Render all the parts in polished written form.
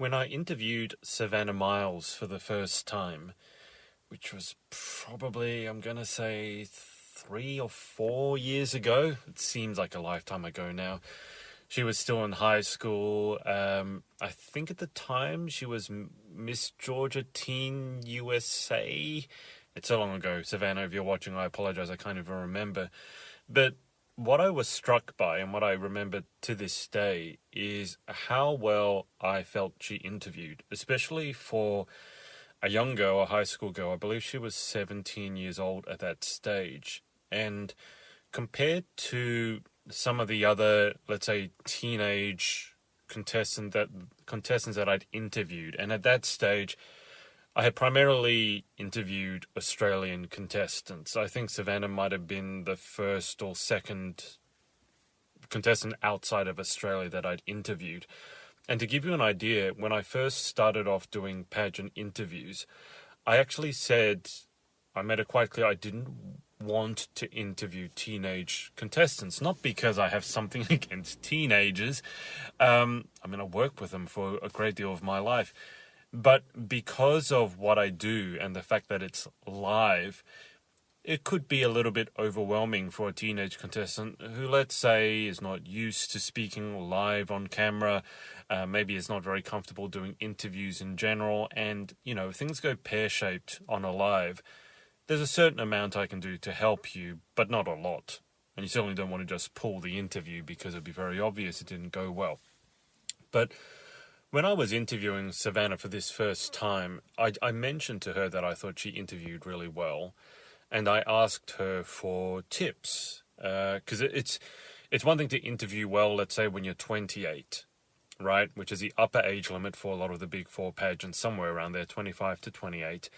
when I interviewed Savannah Miles for the first time, which was probably, I'm going to say, 3 or 4 years ago. It seems like a lifetime ago now. She was still in high school. I think at the time she was Miss Georgia Teen USA. It's so long ago, Savannah, if you're watching, I apologize, I can't even remember. But what I was struck by and what I remember to this day is how well I felt she interviewed, especially for a young girl, a high school girl. I believe she was 17 years old at that stage. And compared to some of the other, let's say, teenage contestants that I'd interviewed, and at that stage, I had primarily interviewed Australian contestants. I think Savannah might have been the first or second contestant outside of Australia that I'd interviewed. And to give you an idea, when I first started off doing pageant interviews, I actually said, I made it quite clear I didn't want to interview teenage contestants. Not because I have something against teenagers. I worked with them for a great deal of my life. But because of what I do and the fact that it's live, it could be a little bit overwhelming for a teenage contestant who, let's say, is not used to speaking live on camera, maybe is not very comfortable doing interviews in general, and, things go pear-shaped on a live. There's a certain amount I can do to help you, but not a lot. And you certainly don't want to just pull the interview because it'd be very obvious it didn't go well. But when I was interviewing Savannah for this first time, I mentioned to her that I thought she interviewed really well. And I asked her for tips, because it's one thing to interview well, let's say, when you're 28, right? Which is the upper age limit for a lot of the big four pageants, somewhere around there, 25 to 28.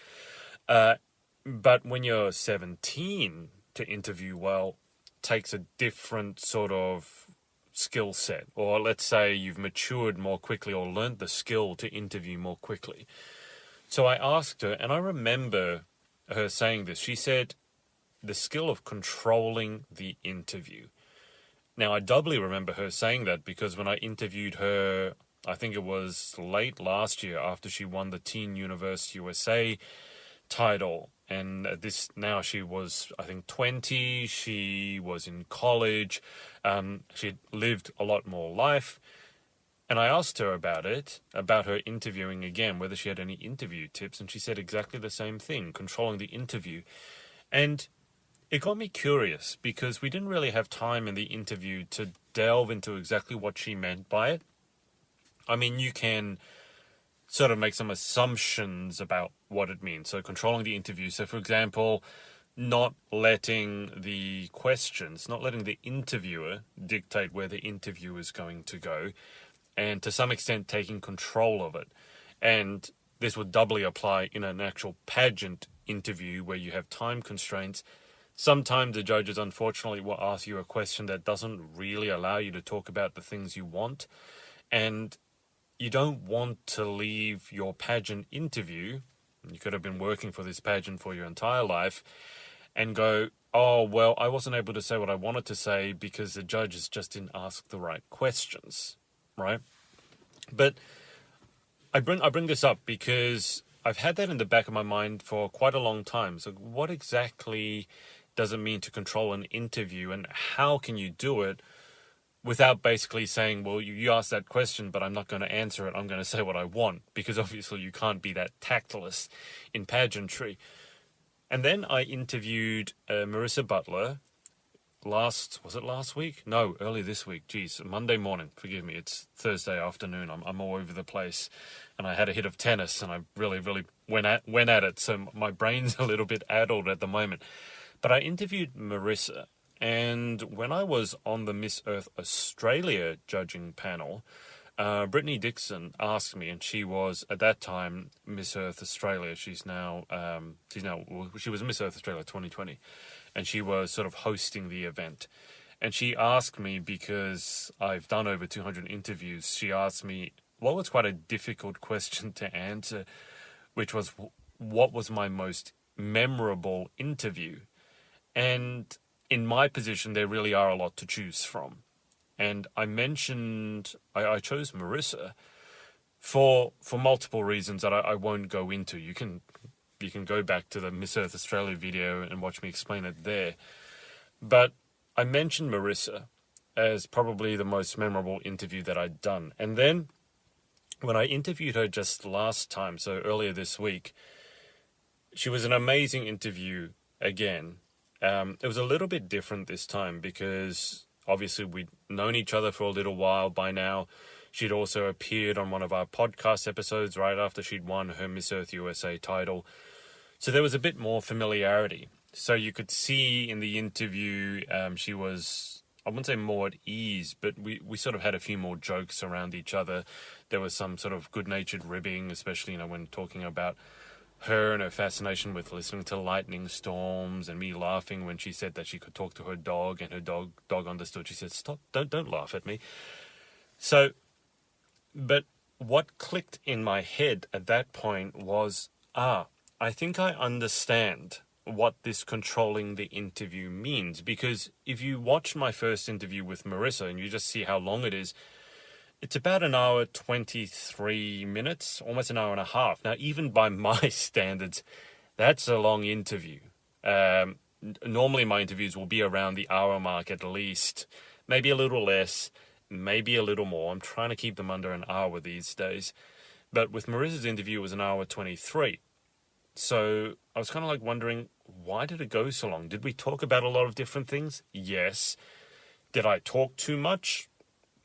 But when you're 17, to interview well takes a different sort of skill set. Or let's say you've matured more quickly or learned the skill to interview more quickly. So I asked her, and I remember her saying this. She said, the skill of controlling the interview. Now, I doubly remember her saying that because when I interviewed her, I think it was late last year after she won the Teen Universe USA title. And now she was, I think, 20. She was in college. She'd lived a lot more life. And I asked her about her interviewing again, whether she had any interview tips, and she said exactly the same thing, controlling the interview. And it got me curious because we didn't really have time in the interview to delve into exactly what she meant by it. I mean, you can sort of make some assumptions about what it means. So controlling the interview. So, for example, not letting the interviewer dictate where the interview is going to go, and to some extent taking control of it. And this would doubly apply in an actual pageant interview where you have time constraints. Sometimes the judges, unfortunately, will ask you a question that doesn't really allow you to talk about the things you want. And you don't want to leave your pageant interview, you could have been working for this pageant for your entire life, and go, oh, well, I wasn't able to say what I wanted to say because the judges just didn't ask the right questions. Right? But I bring this up because I've had that in the back of my mind for quite a long time. So what exactly does it mean to control an interview, and how can you do it without basically saying, well, you asked that question, but I'm not going to answer it. I'm going to say what I want, because obviously you can't be that tactless in pageantry. And then I interviewed Marisa Butler, last week? No, early this week. Geez, Monday morning. Forgive me. It's Thursday afternoon. I'm all over the place, and I had a hit of tennis, and I really went at it. So my brain's a little bit addled at the moment. But I interviewed Marisa, and when I was on the Miss Earth Australia judging panel, Brittany Dixon asked me, and she was at that time Miss Earth Australia. She was Miss Earth Australia 2020. And she was sort of hosting the event. And she asked me, because I've done over 200 interviews, she asked me what was quite a difficult question to answer, which was, what was my most memorable interview? And in my position, there really are a lot to choose from. And I chose Marisa for multiple reasons that I won't go into. You can go back to the Miss Earth Australia video and watch me explain it there. But I mentioned Marisa as probably the most memorable interview that I'd done. And then when I interviewed her just last time, so earlier this week, she was an amazing interview again. It was a little bit different this time because obviously we'd known each other for a little while by now. She'd also appeared on one of our podcast episodes right after she'd won her Miss Earth USA title. So there was a bit more familiarity. So you could see in the interview, she was, I wouldn't say more at ease, but we sort of had a few more jokes around each other. There was some sort of good-natured ribbing, especially, when talking about her and her fascination with listening to lightning storms, and me laughing when she said that she could talk to her dog, and her dog understood. She said, "Stop, don't laugh at me." So, but what clicked in my head at that point was, I think I understand what this controlling the interview means. Because if you watch my first interview with Marisa and you just see how long it is, it's about an hour, 23 minutes, almost an hour and a half. Now, even by my standards, that's a long interview. Normally my interviews will be around the hour mark at least, maybe a little less, maybe a little more. I'm trying to keep them under an hour these days. But with Marisa's interview, it was an hour 23. So I was kind of wondering, why did it go so long? Did we talk about a lot of different things? Yes. Did I talk too much?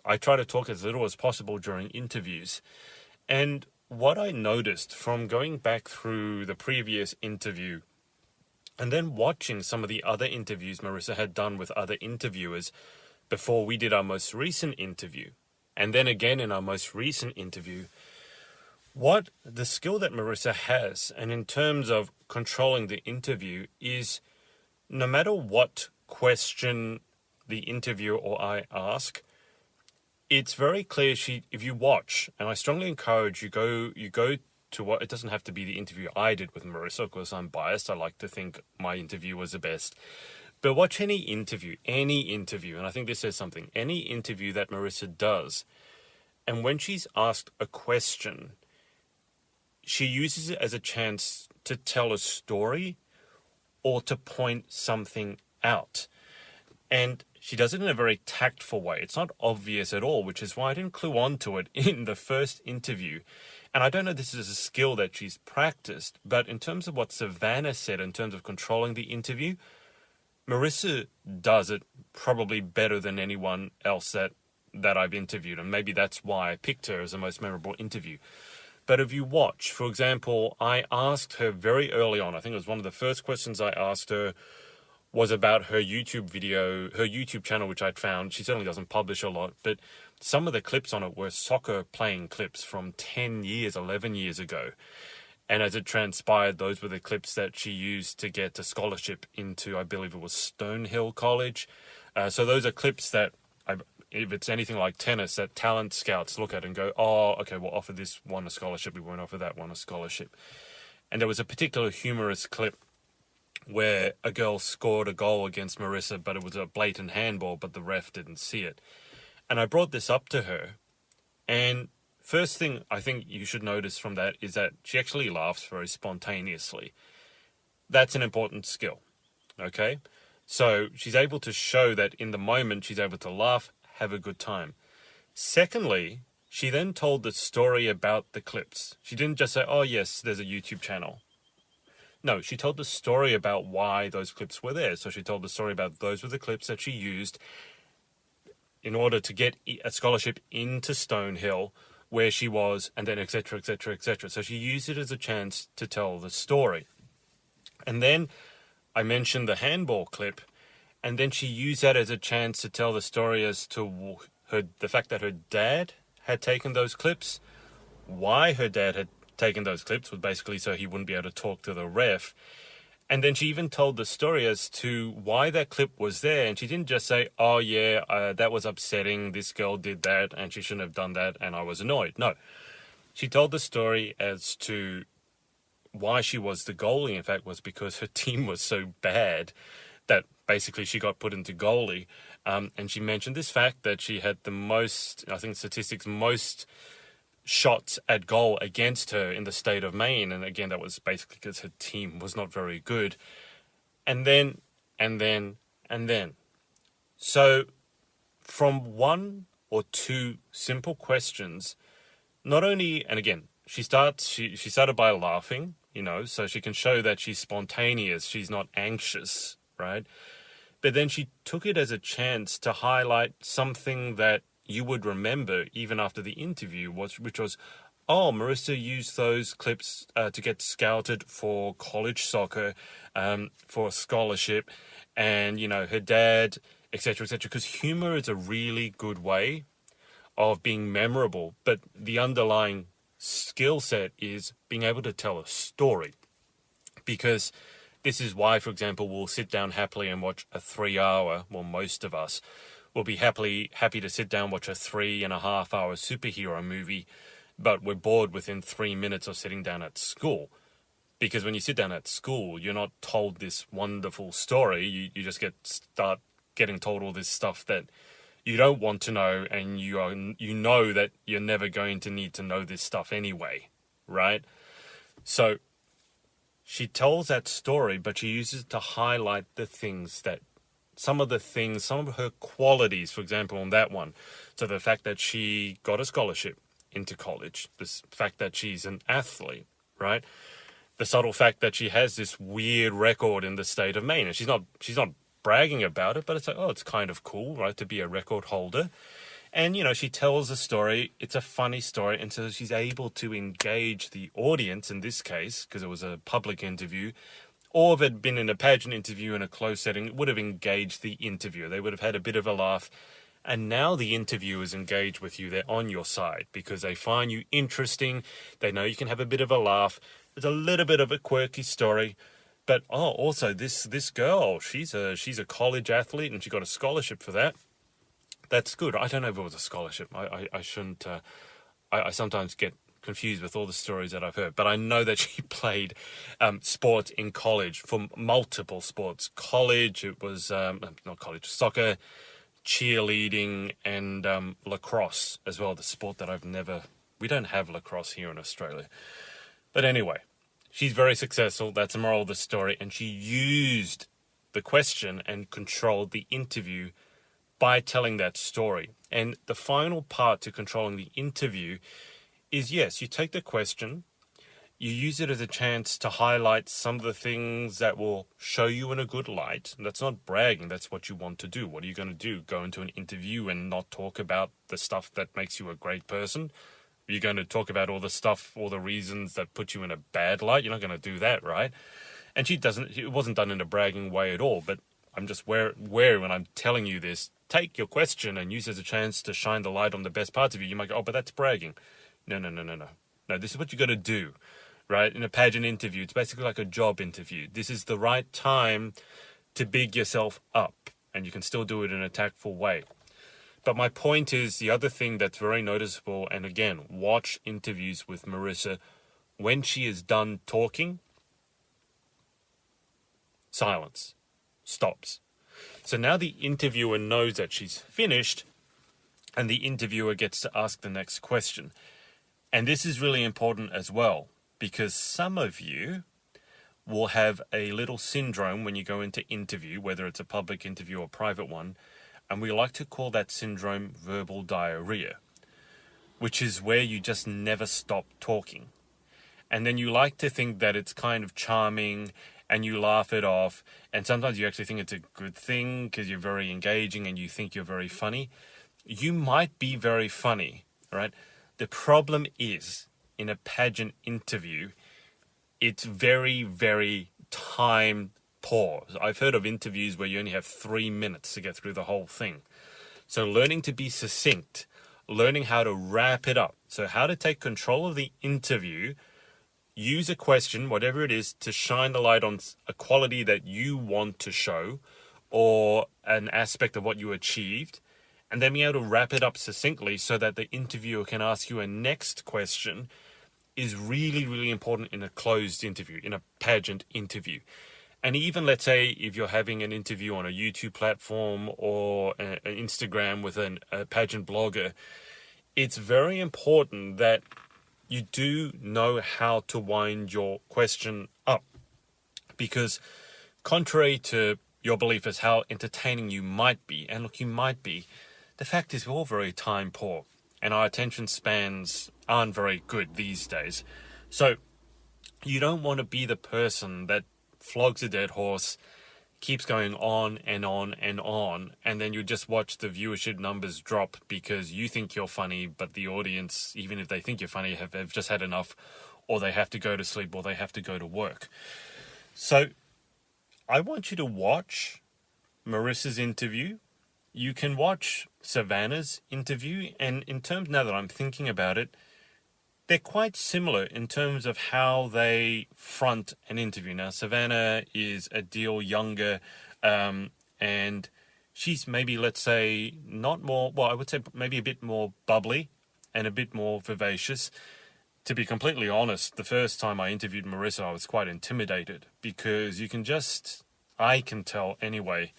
I try to talk as little as possible during interviews. And what I noticed from going back through the previous interview and then watching some of the other interviews Marisa had done with other interviewers before we did our most recent interview, and then again in our most recent interview, what the skill that Marisa has, and in terms of controlling the interview, is no matter what question the interviewer or I ask, it's very clear. If you watch, and I strongly encourage you go to what, it doesn't have to be the interview I did with Marisa, of course I'm biased. I like to think my interview was the best. But watch any interview, and I think this says something, any interview that Marisa does, and when she's asked a question, she uses it as a chance to tell a story or to point something out. And she does it in a very tactful way. It's not obvious at all, which is why I didn't clue on to it in the first interview. And I don't know if this is a skill that she's practiced, but in terms of what Savannah said, in terms of controlling the interview, Marisa does it probably better than anyone else that I've interviewed. And maybe that's why I picked her as the most memorable interview. But if you watch, for example, I asked her very early on, I think it was one of the first questions I asked her was about her YouTube video, her YouTube channel, which I'd found. She certainly doesn't publish a lot, but some of the clips on it were soccer playing clips from 10 years, 11 years ago. And as it transpired, those were the clips that she used to get a scholarship into, I believe it was Stonehill College. So those are clips that, if it's anything like tennis, that talent scouts look at and go, oh, okay, we'll offer this one a scholarship, we won't offer that one a scholarship. And there was a particular humorous clip where a girl scored a goal against Marisa, but it was a blatant handball, but the ref didn't see it. And I brought this up to her, and first thing I think you should notice from that is that she actually laughs very spontaneously. That's an important skill, okay? So she's able to show that in the moment she's able to laugh, have a good time. Secondly, she then told the story about the clips. She didn't just say, oh yes, there's a YouTube channel. No, she told the story about why those clips were there. So she told the story about those were the clips that she used in order to get a scholarship into Stonehill, where she was, and then et cetera, et cetera, et cetera. So she used it as a chance to tell the story. And then I mentioned the handball clip, and then she used that as a chance to tell the story as to the fact that her dad had taken those clips, why her dad had taken those clips was basically so he wouldn't be able to talk to the ref. And then she even told the story as to why that clip was there. And she didn't just say, oh yeah, that was upsetting, this girl did that and she shouldn't have done that and I was annoyed. No, she told the story as to why she was the goalie, in fact, was because her team was so bad that basically she got put into goalie. And she mentioned this fact that she had the most, I think statistics, most shots at goal against her in the state of Maine. And again, that was basically because her team was not very good. And then. So from one or two simple questions, not only, and again, she started by laughing, so she can show that she's spontaneous, she's not anxious, right? But then she took it as a chance to highlight something that you would remember even after the interview, which was, oh, Marisa used those clips to get scouted for college soccer, for a scholarship, and, her dad, etc., etc., because humor is a really good way of being memorable, but the underlying skill set is being able to tell a story. Because this is why, for example, we'll sit down happily and watch a 3-hour, well, most of us will be happy to sit down and watch a 3.5-hour superhero movie, but we're bored within 3 minutes of sitting down at school. Because when you sit down at school, you're not told this wonderful story. You just start getting told all this stuff that you don't want to know, and you know that you're never going to need to know this stuff anyway, right? So she tells that story, but she uses it to highlight some of her qualities, for example, on that one. So the fact that she got a scholarship into college, the fact that she's an athlete, right? The subtle fact that she has this weird record in the state of Maine, and she's not bragging about it, but it's like, oh, it's kind of cool, right, to be a record holder. And, she tells a story, it's a funny story, and so she's able to engage the audience in this case, because it was a public interview, or if it had been in a pageant interview in a closed setting, it would have engaged the interviewer. They would have had a bit of a laugh, and now the interviewers engage with you. They're on your side because they find you interesting. They know you can have a bit of a laugh. There's a little bit of a quirky story. But, also, this girl, she's a college athlete, and she got a scholarship for that. That's good. I don't know if it was a scholarship. I shouldn't... I sometimes get confused with all the stories that I've heard. But I know that she played sport in college for multiple sports. College, it was... not college, soccer, cheerleading, and lacrosse as well, the sport that I've never... We don't have lacrosse here in Australia. But anyway... She's very successful, that's the moral of the story, and she used the question and controlled the interview by telling that story. And the final part to controlling the interview is, yes, you take the question, you use it as a chance to highlight some of the things that will show you in a good light. And that's not bragging, that's what you want to do. What are you going to do? Go into an interview and not talk about the stuff that makes you a great person? You're going to talk about all the reasons that put you in a bad light. You're not going to do that, right? And it wasn't done in a bragging way at all, but I'm just wary when I'm telling you this. Take your question and use it as a chance to shine the light on the best parts of you. You might go, oh, but that's bragging. No. No, this is what you got to do, right? In a pageant interview, it's basically like a job interview. This is the right time to big yourself up, and you can still do it in a tactful way. But my point is, the other thing that's very noticeable, and again, watch interviews with Marisa, when she is done talking, silence, stops. So now the interviewer knows that she's finished, and the interviewer gets to ask the next question. And this is really important as well, because some of you will have a little syndrome when you go into interview, whether it's a public interview or a private one, and we like to call that syndrome verbal diarrhea, which is where you just never stop talking. And then you like to think that it's kind of charming and you laugh it off. And sometimes you actually think it's a good thing because you're very engaging and you think you're very funny. You might be very funny, right? The problem is, in a pageant interview, it's very, very time poor. I've heard of interviews where you only have 3 minutes to get through the whole thing. So learning to be succinct, learning how to wrap it up. So how to take control of the interview, use a question, whatever it is, to shine the light on a quality that you want to show or an aspect of what you achieved, and then be able to wrap it up succinctly so that the interviewer can ask you a next question is really, really important in a closed interview, in a pageant interview. And even, let's say, if you're having an interview on a YouTube platform or an Instagram with a pageant blogger, it's very important that you do know how to wind your question up. Because contrary to your belief as how entertaining you might be, and look, you might be, the fact is we're all very time poor, and our attention spans aren't very good these days. So you don't want to be the person that flogs a dead horse, keeps going on and on and on, and then you just watch the viewership numbers drop because you think you're funny, but the audience, even if they think you're funny, have just had enough, or they have to go to sleep, or they have to go to work. So I want you to watch Marisa's interview. You can watch Savannah's interview, and in terms, now that I'm thinking about it, they're quite similar in terms of how they front an interview. Now, Savannah is a deal younger, and she's maybe, let's say, not more, well, I would say maybe a bit more bubbly and a bit more vivacious. To be completely honest, the first time I interviewed Marisa, I was quite intimidated because I can tell anyway,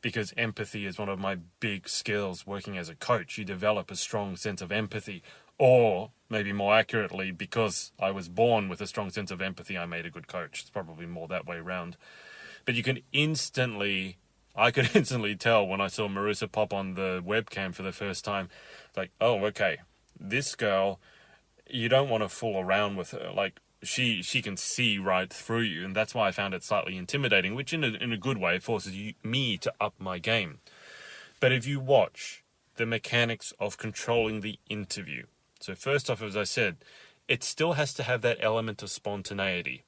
because empathy is one of my big skills working as a coach. You develop a strong sense of empathy, or maybe more accurately, because I was born with a strong sense of empathy, I made a good coach. It's probably more that way around. But I could instantly tell when I saw Marisa pop on the webcam for the first time, like, oh, okay, this girl, you don't want to fool around with her. Like, she can see right through you, and that's why I found it slightly intimidating, which in a good way forces me to up my game. But if you watch the mechanics of controlling the interview, so first off, as I said, it still has to have that element of spontaneity.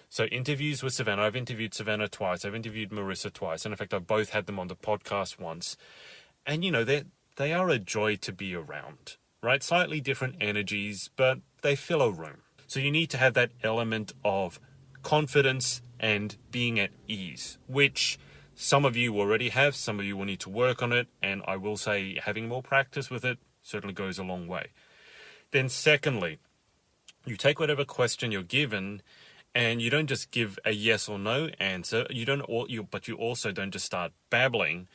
So interviews with Savannah, I've interviewed Savannah twice, I've interviewed Marisa twice, and in fact, I've both had them on the podcast once. And, they are a joy to be around, right? Slightly different energies, but they fill a room. So you need to have that element of confidence and being at ease, which some of you already have, some of you will need to work on it, and I will say having more practice with it certainly goes a long way. Then secondly, you take whatever question you're given, and you don't just give a yes or no answer. But you also don't just start babbling.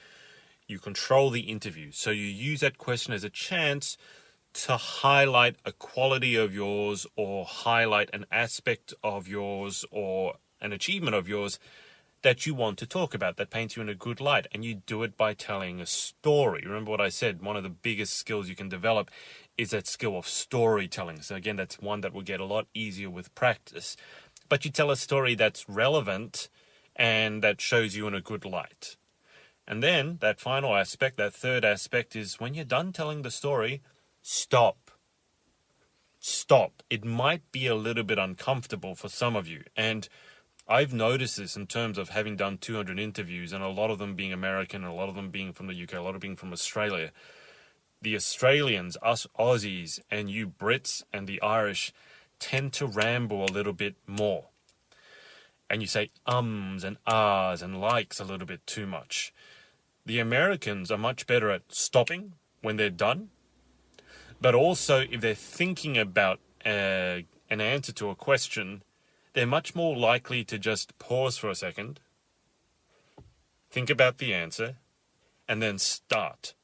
You control the interview. So you use that question as a chance to highlight a quality of yours, or highlight an aspect of yours, or an achievement of yours that you want to talk about, that paints you in a good light. And you do it by telling a story. Remember what I said, one of the biggest skills you can develop is that skill of storytelling. So again, that's one that will get a lot easier with practice. But you tell a story that's relevant and that shows you in a good light. And then that final aspect, that third aspect, is when you're done telling the story, stop. Stop. It might be a little bit uncomfortable for some of you. And I've noticed this in terms of having done 200 interviews, and a lot of them being American, and a lot of them being from the UK, a lot of them being from Australia. The Australians, us Aussies, and you Brits and the Irish tend to ramble a little bit more. And you say ums and ahs and likes a little bit too much. The Americans are much better at stopping when they're done. But also, if they're thinking about an answer to a question, they're much more likely to just pause for a second, think about the answer, and then start.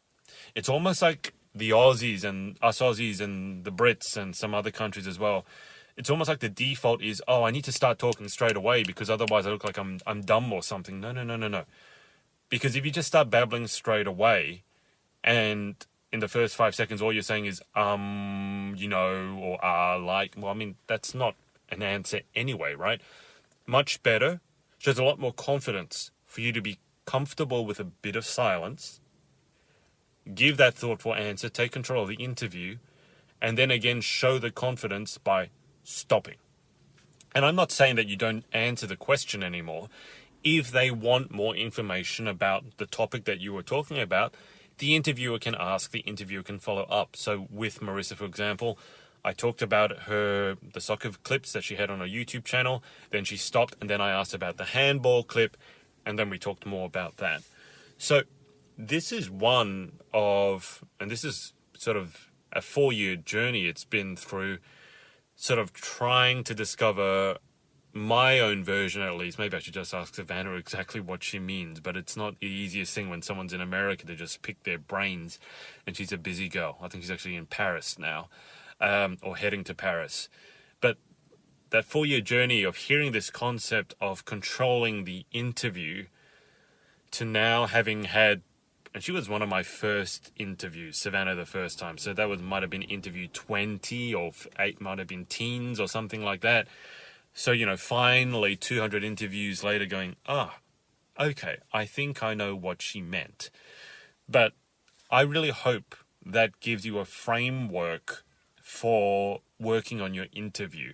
It's almost like the Aussies and us Aussies and the Brits and some other countries as well. It's almost like the default is, I need to start talking straight away because otherwise I look like I'm dumb or something. No. Because if you just start babbling straight away, and in the first 5 seconds all you're saying is or like, that's not an answer anyway, right? Much better, shows a lot more confidence for you to be comfortable with a bit of silence, give that thoughtful answer, take control of the interview, and then again show the confidence by stopping. And I'm not saying that you don't answer the question anymore. If they want more information about the topic that you were talking about, the interviewer can ask, the interviewer can follow up. So with Marisa, for example, I talked about the soccer clips that she had on her YouTube channel. Then she stopped, and then I asked about the handball clip, and then we talked more about that. So this is one of, and this is sort of a 4-year journey it's been through, sort of trying to discover my own version, at least, maybe I should just ask Savannah exactly what she means, but it's not the easiest thing when someone's in America to just pick their brains, and she's a busy girl. I think she's actually in Paris now, or heading to Paris. But that 4-year journey of hearing this concept of controlling the interview to now having had, and she was one of my first interviews, Savannah, the first time. So that might have been interview 20 or 8, might have been teens or something like that. So, finally 200 interviews later going, okay, I think I know what she meant. But I really hope that gives you a framework for working on your interview.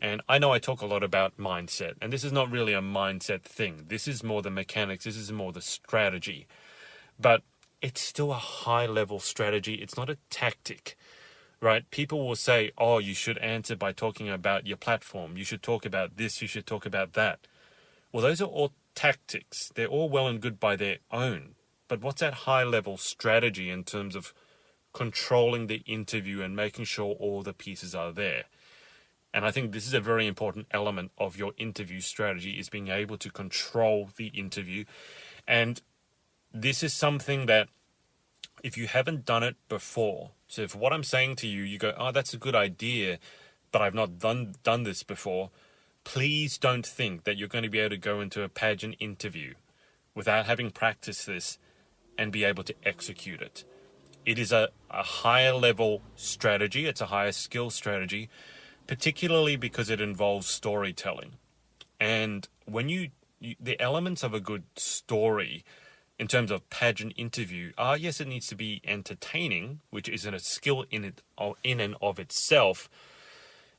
And I know I talk a lot about mindset, and this is not really a mindset thing. This is more the mechanics. This is more the strategy. But it's still a high-level strategy. It's not a tactic. Right? People will say, you should answer by talking about your platform. You should talk about this. You should talk about that. Well, those are all tactics. They're all well and good by their own. But what's that high-level strategy in terms of controlling the interview and making sure all the pieces are there? And I think this is a very important element of your interview strategy, is being able to control the interview. And this is something that, if you haven't done it before, so if what I'm saying to you, you go, that's a good idea, but I've not done this before, please don't think that you're going to be able to go into a pageant interview without having practiced this and be able to execute it. It is a higher level strategy. It's a higher skill strategy, particularly because it involves storytelling. And when the elements of a good story in terms of pageant interview yes, it needs to be entertaining, which isn't a skill in and of itself,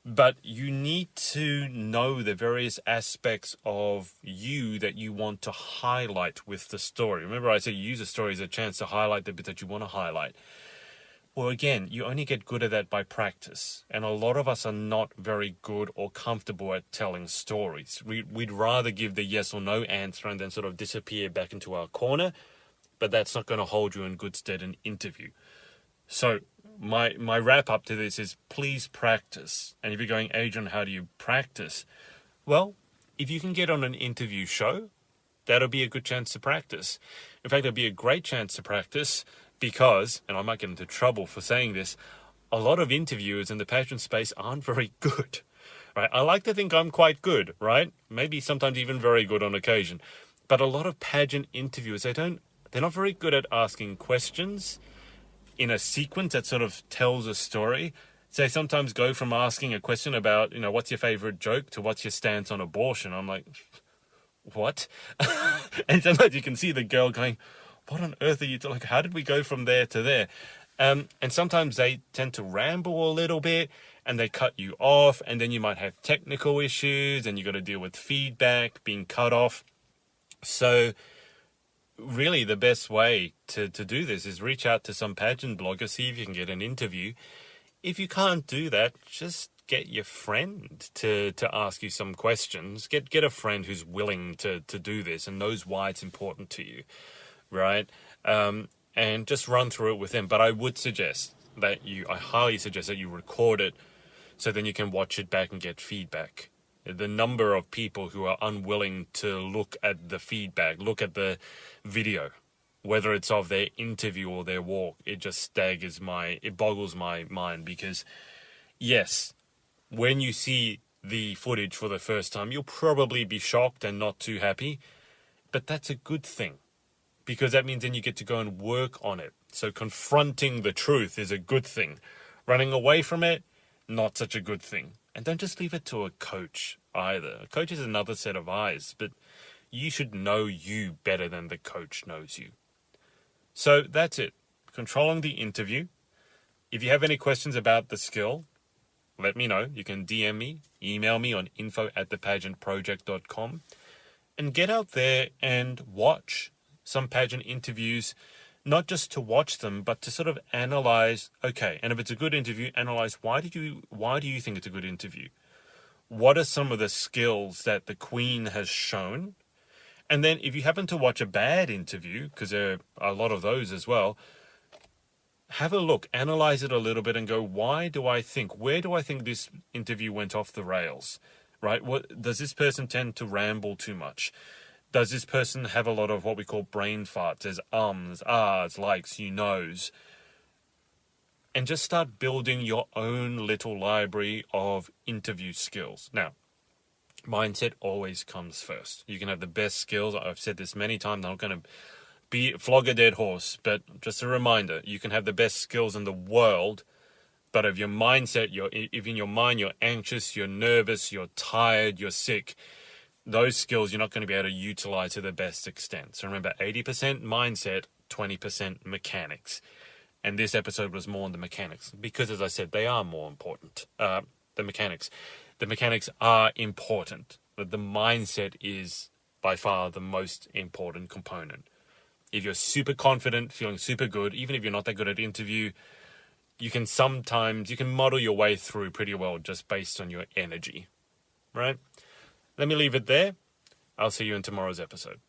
but you need to know the various aspects of you that you want to highlight with the story. Remember, I said you use a story as a chance to highlight the bit that you want to highlight. Well, again, you only get good at that by practice. And a lot of us are not very good or comfortable at telling stories. We'd rather give the yes or no answer and then sort of disappear back into our corner. But that's not going to hold you in good stead in an interview. So my wrap up to this is, please practice. And if you're going, Adrian, how do you practice? Well, if you can get on an interview show, that'll be a good chance to practice. In fact, it'll be a great chance to practice because, and I might get into trouble for saying this, a lot of interviewers in the pageant space aren't very good, right? I like to think I'm quite good, right? Maybe sometimes even very good on occasion. But a lot of pageant interviewers, they're not very good at asking questions in a sequence that sort of tells a story. So they sometimes go from asking a question about, what's your favorite joke to what's your stance on abortion. I'm like, what? And sometimes you can see the girl going, what on earth are you talking? How did we go from there to there? And sometimes they tend to ramble a little bit and they cut you off, and then you might have technical issues and you got to deal with feedback, being cut off. So really the best way to do this is reach out to some pageant blogger, see if you can get an interview. If you can't do that, just get your friend to ask you some questions. Get a friend who's willing to do this and knows why it's important to you, right? And just run through it with them. But I would suggest that I highly suggest that you record it so then you can watch it back and get feedback. The number of people who are unwilling to look at the feedback, look at the video, whether it's of their interview or their walk, it just it boggles my mind. Because yes, when you see the footage for the first time, you'll probably be shocked and not too happy, but that's a good thing, because that means then you get to go and work on it. So confronting the truth is a good thing. Running away from it, not such a good thing. And don't just leave it to a coach either. A coach is another set of eyes, but you should know you better than the coach knows you. So that's it. Controlling the interview. If you have any questions about the skill, let me know. You can DM me, email me on info@thepageantproject.com, and get out there and watch some pageant interviews, not just to watch them, but to sort of analyze, okay, and if it's a good interview, analyze why do you think it's a good interview? What are some of the skills that the Queen has shown? And then if you happen to watch a bad interview, because there are a lot of those as well, have a look, analyze it a little bit and go, where do I think this interview went off the rails? right? What does this person tend to ramble too much? Does this person have a lot of what we call brain farts? There's ums, ahs, likes, you knows. And just start building your own little library of interview skills. Now, mindset always comes first. You can have the best skills. I've said this many times. I'm not going to flog a dead horse, but just a reminder, you can have the best skills in the world, but if your mindset, if in your mind you're anxious, you're nervous, you're tired, you're sick, those skills you're not going to be able to utilize to the best extent. So remember, 80% mindset, 20% mechanics. And this episode was more on the mechanics because, as I said, they are more important. The mechanics are important, but the mindset is by far the most important component. If you're super confident, feeling super good, even if you're not that good at interview, you can model your way through pretty well just based on your energy, right? Let me leave it there. I'll see you in tomorrow's episode.